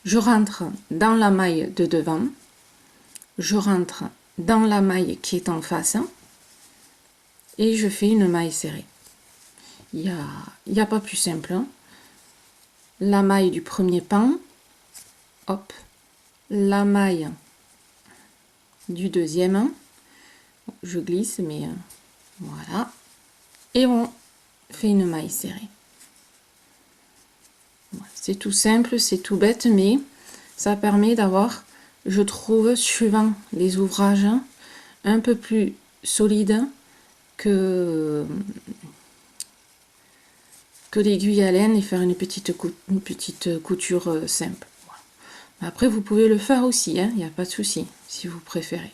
Je rentre dans la maille de devant, je rentre dans la maille qui est en face et je fais une maille serrée. Il n'y a pas plus simple. Hein. La maille du premier pan, hop, la maille du deuxième, je glisse, mais voilà, et on fait une maille serrée. Voilà, c'est tout simple, c'est tout bête, mais ça permet d'avoir, je trouve, suivant les ouvrages, un peu plus solide que l'aiguille à laine et faire une petite couture simple. Voilà. Après, vous pouvez le faire aussi, hein, il n'y a pas de souci, si vous préférez.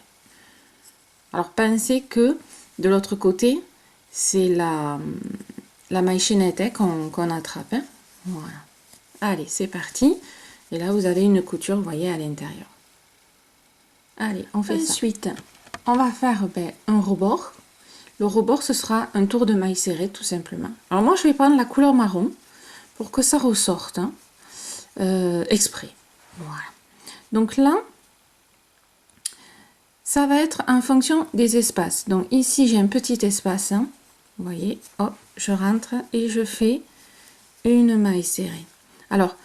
Alors, pensez que de l'autre côté, c'est la maille chaînette hein, qu'on attrape. Hein. Voilà. Allez, c'est parti. Et là, vous avez une couture, vous voyez, à l'intérieur. Allez, on fait ça. Ensuite, on va faire un rebord. Le rebord, ce sera un tour de maille serrée, tout simplement. Alors moi, je vais prendre la couleur marron pour que ça ressorte hein, exprès. Voilà. Donc là, ça va être en fonction des espaces. Donc ici, j'ai un petit espace. Hein, vous voyez, hop, je rentre et je fais une maille serrée. Alors,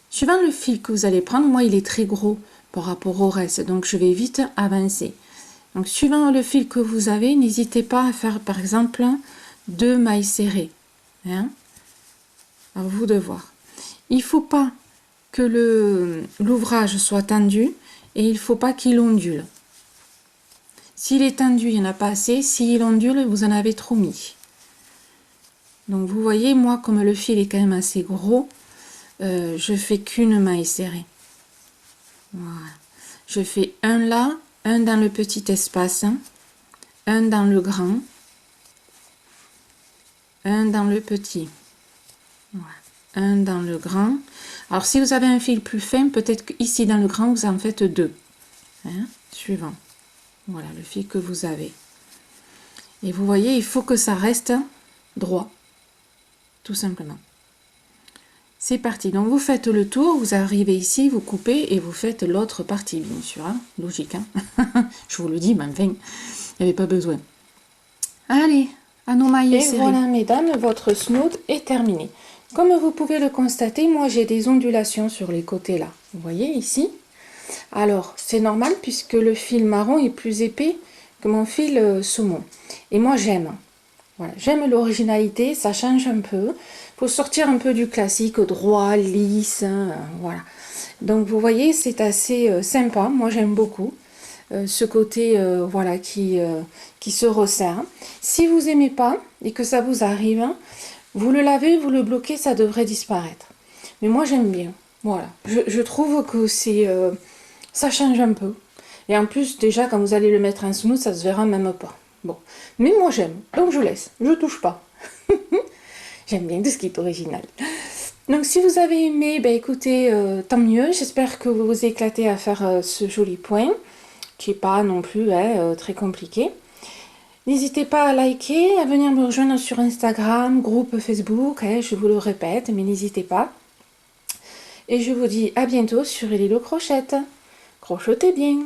suivant le fil que vous allez prendre, moi, il est très gros par rapport au reste. Donc, je vais vite avancer. Donc, suivant le fil que vous avez, n'hésitez pas à faire, par exemple, 2 mailles serrées. Hein? À vous de voir. Il ne faut pas que l'ouvrage soit tendu et il ne faut pas qu'il ondule. S'il est tendu, il n'y en a pas assez. S'il ondule, vous en avez trop mis. Donc, vous voyez, moi, comme le fil est quand même assez gros, je fais qu'une maille serrée. Voilà. Je fais un là, un dans le petit espace, un dans le grand, un dans le petit. Voilà. Un dans le grand. Alors, si vous avez un fil plus fin, peut-être qu'ici dans le grand, vous en faites 2. Hein, suivant. Voilà, le fil que vous avez. Et vous voyez, il faut que ça reste droit. Tout simplement. C'est parti. Donc, vous faites le tour, vous arrivez ici, vous coupez et vous faites l'autre partie, bien sûr. Hein. Logique, hein. Je vous le dis, mais enfin, il n'y avait pas besoin. Allez, à nos mailles serrées. Et voilà, mesdames, votre snood est terminé. Comme vous pouvez le constater, moi, j'ai des ondulations sur les côtés, là. Vous voyez, ici. Alors, c'est normal puisque le fil marron est plus épais que mon fil saumon. Et moi, j'aime. Voilà, j'aime l'originalité, ça change un peu. Faut sortir un peu du classique droit, lisse, hein, voilà. Donc vous voyez, c'est assez sympa. Moi j'aime beaucoup ce côté voilà qui se resserre. Si vous aimez pas et que ça vous arrive, hein, vous le lavez, vous le bloquez, ça devrait disparaître. Mais moi j'aime bien. Voilà, je trouve que c'est ça change un peu. Et en plus déjà quand vous allez le mettre en smooth, ça se verra même pas. Bon, mais moi j'aime, donc je laisse, je touche pas. J'aime bien tout ce qui est original. Donc si vous avez aimé, ben écoutez, tant mieux. J'espère que vous vous éclatez à faire ce joli point, qui n'est pas non plus très compliqué. N'hésitez pas à liker, à venir me rejoindre sur Instagram, groupe Facebook, je vous le répète, mais n'hésitez pas. Et je vous dis à bientôt sur Lilo Crochette. Crochetez bien.